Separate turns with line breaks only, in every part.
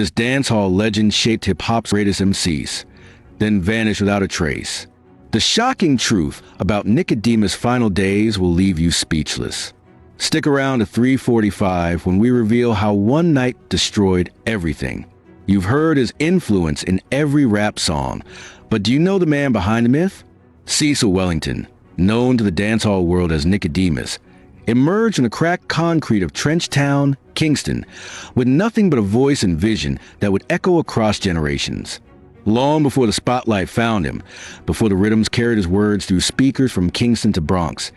This dancehall legend shaped hip-hop's greatest MCs, then vanished without a trace. The shocking truth about Nicodemus' final days will leave you speechless. Stick around to 3:45 when we reveal how one night destroyed everything. You've heard his influence in every rap song, but do you know the man behind the myth? Cecil Wellington, known to the dancehall world as Nicodemus, emerged from the cracked concrete of Trenchtown, Kingston, with nothing but a voice and vision that would echo across generations. Long before the spotlight found him, before the rhythms carried his words through speakers from Kingston to Bronx,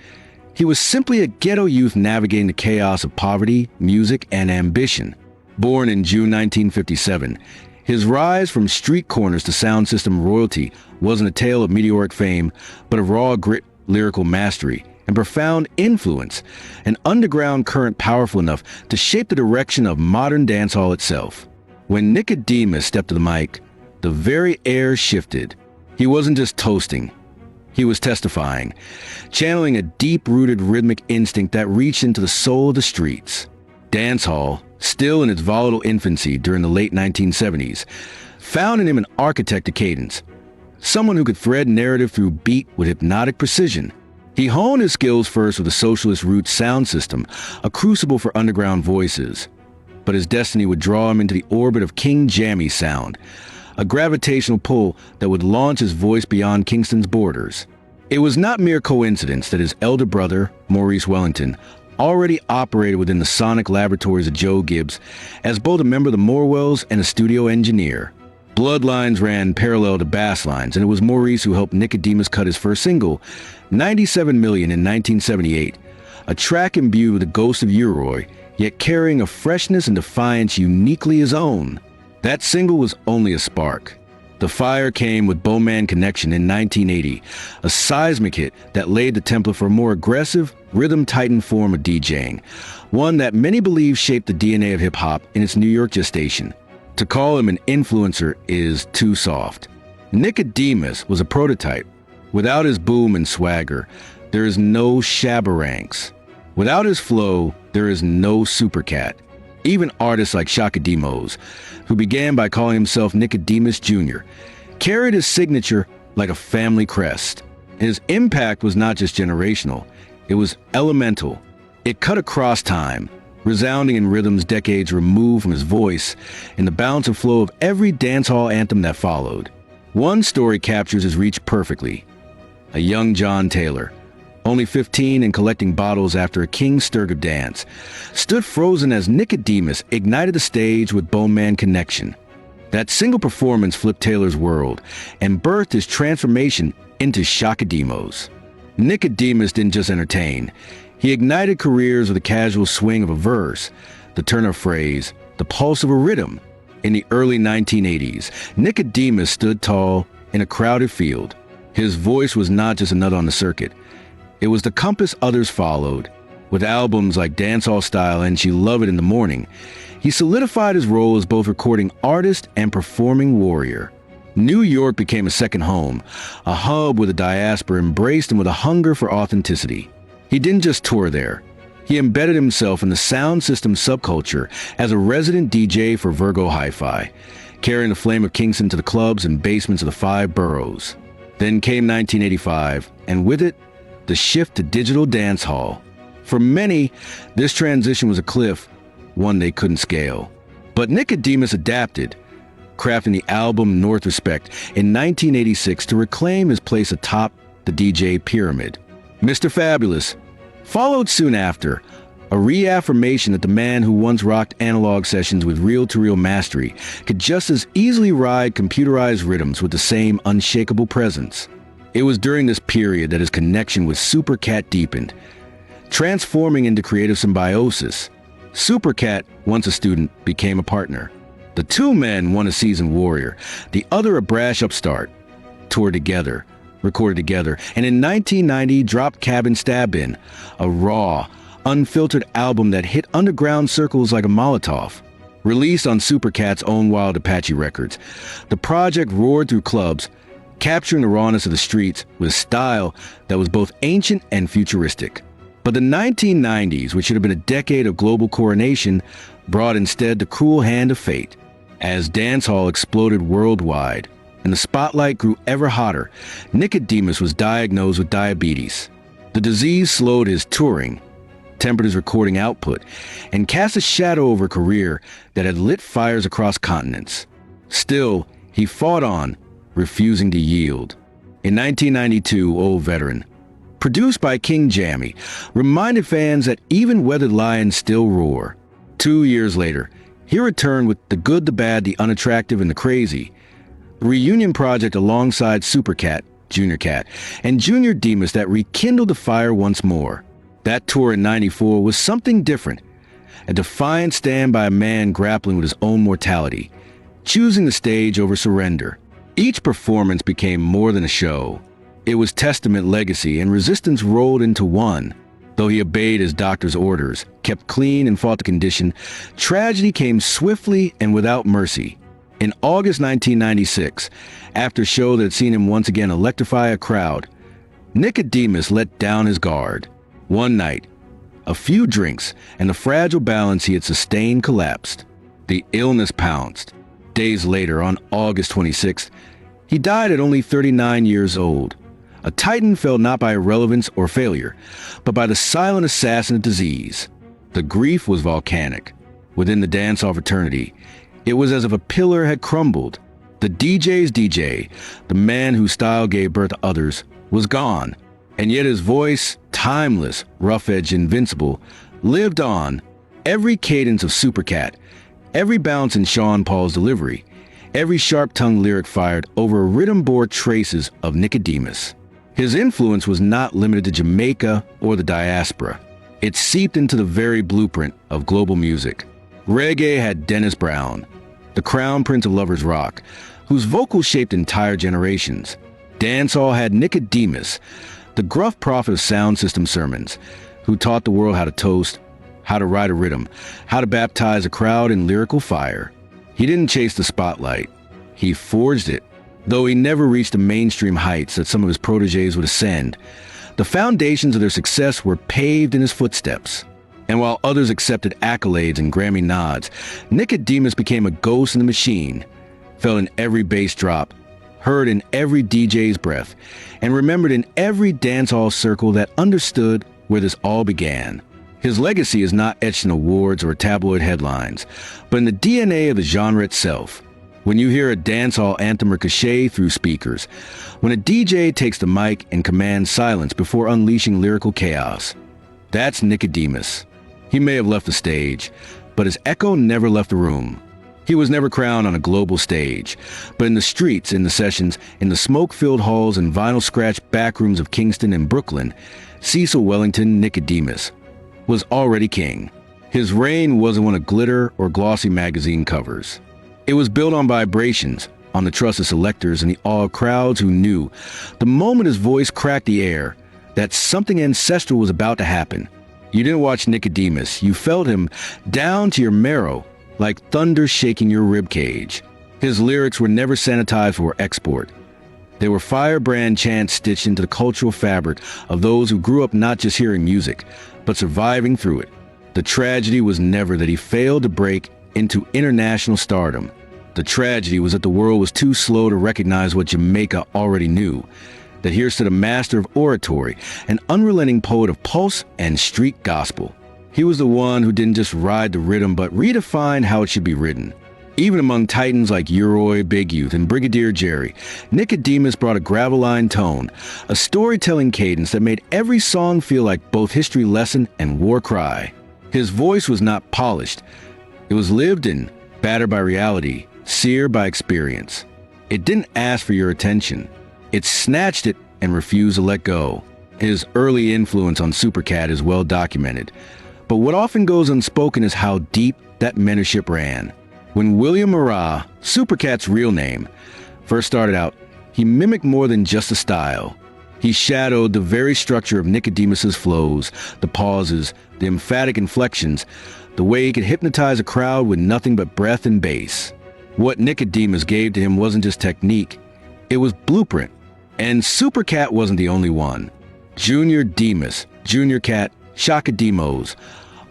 he was simply a ghetto youth navigating the chaos of poverty, music, and ambition. Born in June 1957, his rise from street corners to sound system royalty wasn't a tale of meteoric fame, but of raw grit, lyrical mastery, and profound influence, an underground current powerful enough to shape the direction of modern dancehall itself. When Nicodemus stepped to the mic, the very air shifted. He wasn't just toasting, he was testifying, channeling a deep-rooted rhythmic instinct that reached into the soul of the streets. Dancehall, still in its volatile infancy during the late 1970s, found in him an architect of cadence, someone who could thread narrative through beat with hypnotic precision. He honed his skills first with the socialist roots sound system, a crucible for underground voices. But his destiny would draw him into the orbit of King Jammy's sound, a gravitational pull that would launch his voice beyond Kingston's borders. It was not mere coincidence that his elder brother, Maurice Wellington, already operated within the sonic laboratories of Joe Gibbs as both a member of the Morwells and a studio engineer. Bloodlines ran parallel to bass lines, and it was Maurice who helped Nicodemus cut his first single, 97 Million in 1978, a track imbued with the ghost of Uroy, yet carrying a freshness and defiance uniquely his own. That single was only a spark. The fire came with Bowman Connection in 1980, a seismic hit that laid the template for a more aggressive, rhythm-tightened form of DJing, one that many believe shaped the DNA of hip-hop in its New York gestation. To call him an influencer is too soft. Nicodemus was a prototype. Without his boom and swagger, there is no Shabba-Ranks. Without his flow, there is no Supercat. Even artists like Shaka Demos, who began by calling himself Nicodemus Jr., carried his signature like a family crest. His impact was not just generational, it was elemental. It cut across time, resounding in rhythms decades removed from his voice and the balance and flow of every dancehall anthem that followed. One story captures his reach perfectly. A young John Taylor, only 15 and collecting bottles after a King Sturgill dance, stood frozen as Nicodemus ignited the stage with Bowman Connection. That single performance flipped Taylor's world and birthed his transformation into Shaka Demos. Nicodemus didn't just entertain. He ignited careers with the casual swing of a verse, the turn of a phrase, the pulse of a rhythm. In the early 1980s, Nicodemus stood tall in a crowded field. His voice was not just a nut on the circuit. It was the compass others followed. With albums like Dancehall Style and She Love It in the Morning, he solidified his role as both recording artist and performing warrior. New York became a second home, a hub where the diaspora embraced him with a hunger for authenticity. He didn't just tour there. He embedded himself in the sound system subculture as a resident DJ for Virgo Hi-Fi, carrying the flame of Kingston to the clubs and basements of the five boroughs. Then came 1985, and with it, the shift to digital dancehall. For many, this transition was a cliff, one they couldn't scale. But Nicodemus adapted, crafting the album North Respect in 1986 to reclaim his place atop the DJ pyramid. Mr. Fabulous followed soon after, a reaffirmation that the man who once rocked analog sessions with reel-to-reel mastery could just as easily ride computerized rhythms with the same unshakable presence. It was during this period that his connection with Supercat deepened, transforming into creative symbiosis. Supercat, once a student, became a partner. The two men, one a seasoned warrior, the other a brash upstart, toured together, recorded together, and in 1990 dropped Cabin Stab-In, a raw, unfiltered album that hit underground circles like a Molotov. Released on Supercat's own Wild Apache Records, the project roared through clubs, capturing the rawness of the streets with a style that was both ancient and futuristic. But the 1990s, which should have been a decade of global coronation, brought instead the cruel hand of fate. As dancehall exploded worldwide and the spotlight grew ever hotter, Nicodemus was diagnosed with diabetes. The disease slowed his touring, tempered his recording output, and cast a shadow over a career that had lit fires across continents. Still, he fought on, refusing to yield. In 1992, Old Veteran, produced by King Jammy, reminded fans that even weathered lions still roar. 2 years later, he returned with The Good, the Bad, the Unattractive, and the Crazy, a reunion project alongside Super Cat, Junior Cat, and Junior Demus that rekindled the fire once more. That tour in '94 was something different, a defiant stand by a man grappling with his own mortality, choosing the stage over surrender. Each performance became more than a show. It was testament, legacy, and resistance rolled into one. Though he obeyed his doctor's orders, kept clean, and fought the condition, tragedy came swiftly and without mercy. In August 1996, after a show that had seen him once again electrify a crowd, Nicodemus let down his guard. One night, a few drinks, and the fragile balance he had sustained collapsed. The illness pounced. Days later, on August 26th, he died at only 39 years old. A titan fell not by irrelevance or failure, but by the silent assassin of disease. The grief was volcanic. Within the dancehall fraternity, it was as if a pillar had crumbled. The DJ's DJ, the man whose style gave birth to others, was gone. And yet his voice, timeless, rough-edged, invincible, lived on. Every cadence of Super Cat, every bounce in Sean Paul's delivery, every sharp-tongued lyric fired over a rhythm bore traces of Nicodemus. His influence was not limited to Jamaica or the diaspora. It seeped into the very blueprint of global music. Reggae had Dennis Brown, the crown prince of lovers rock, whose vocals shaped entire generations. Dancehall had Nicodemus, the gruff prophet of sound system sermons, who taught the world how to toast, how to ride a rhythm, how to baptize a crowd in lyrical fire. He didn't chase the spotlight. He forged it. Though he never reached the mainstream heights that some of his protégés would ascend, the foundations of their success were paved in his footsteps. And while others accepted accolades and Grammy nods, Nicodemus became a ghost in the machine, felt in every bass drop, heard in every DJ's breath, and remembered in every dancehall circle that understood where this all began. His legacy is not etched in awards or tabloid headlines, but in the DNA of the genre itself. When you hear a dancehall anthem ricochet through speakers, when a DJ takes the mic and commands silence before unleashing lyrical chaos, that's Nicodemus. He may have left the stage, but his echo never left the room. He was never crowned on a global stage, but in the streets, in the sessions, in the smoke-filled halls and vinyl-scratched backrooms of Kingston and Brooklyn, Cecil Wellington Nicodemus was already king. His reign wasn't one of glitter or glossy magazine covers. It was built on vibrations, on the trust of selectors and the awe of crowds who knew, the moment his voice cracked the air, that something ancestral was about to happen. You didn't watch Nicodemus, you felt him down to your marrow, like thunder shaking your ribcage. His lyrics were never sanitized for export. They were firebrand chants stitched into the cultural fabric of those who grew up not just hearing music, but surviving through it. The tragedy was never that he failed to break into international stardom. The tragedy was that the world was too slow to recognize what Jamaica already knew, that here stood a master of oratory, an unrelenting poet of pulse and street gospel. He was the one who didn't just ride the rhythm, but redefined how it should be written. Even among titans like Uroi, Big Youth, and Brigadier Jerry, Nicodemus brought a gravel-line tone, a storytelling cadence that made every song feel like both history lesson and war cry. His voice was not polished. It was lived in, battered by reality, seared by experience. It didn't ask for your attention. It snatched it and refused to let go. His early influence on Super Cat is well documented, but what often goes unspoken is how deep that mentorship ran. When William Murrah, Super Cat's real name, first started out, he mimicked more than just a style. He shadowed the very structure of Nicodemus's flows, the pauses, the emphatic inflections, the way he could hypnotize a crowd with nothing but breath and bass. What Nicodemus gave to him wasn't just technique, it was blueprint. And Super Cat wasn't the only one. Junior Demus, Junior Cat, Shaka Demos,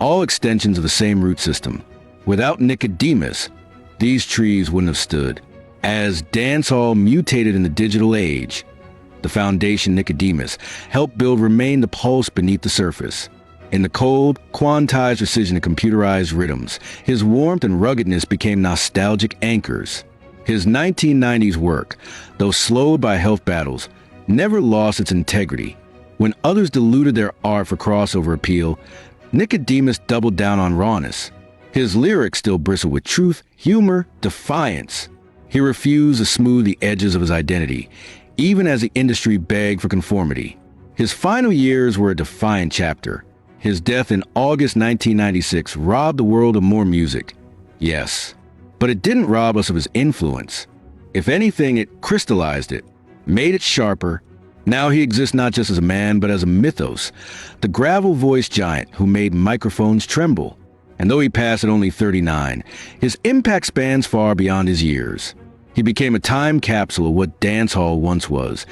all extensions of the same root system. Without Nicodemus, these trees wouldn't have stood. As dancehall mutated in the digital age, the foundation Nicodemus helped build remained the pulse beneath the surface. In the cold, quantized precision of computerized rhythms, his warmth and ruggedness became nostalgic anchors. His 1990s work, though slowed by health battles, never lost its integrity. When others diluted their art for crossover appeal, Nicodemus doubled down on rawness. His lyrics still bristle with truth, humor, defiance. He refused to smooth the edges of his identity, even as the industry begged for conformity. His final years were a defiant chapter. His death in August 1996 robbed the world of more music. Yes, but it didn't rob us of his influence. If anything, it crystallized it, made it sharper. Now he exists not just as a man, but as a mythos, the gravel-voiced giant who made microphones tremble. And though he passed at only 39, his impact spans far beyond his years. He became a time capsule of what dancehall once was,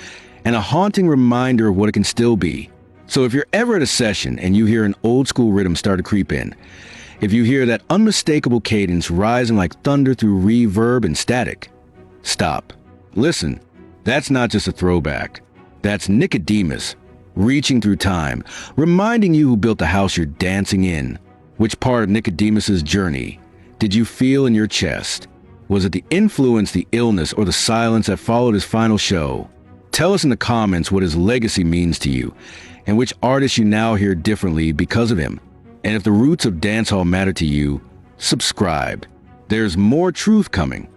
and a haunting reminder of what it can still be. So if you're ever at a session and you hear an old-school rhythm start to creep in, if you hear that unmistakable cadence rising like thunder through reverb and static, stop. Listen, that's not just a throwback. That's Nicodemus, reaching through time, reminding you who built the house you're dancing in. Which part of Nicodemus's journey did you feel in your chest? Was it the influence, the illness, or the silence that followed his final show? Tell us in the comments what his legacy means to you, and which artists you now hear differently because of him. And if the roots of dancehall matter to you, subscribe. There's more truth coming.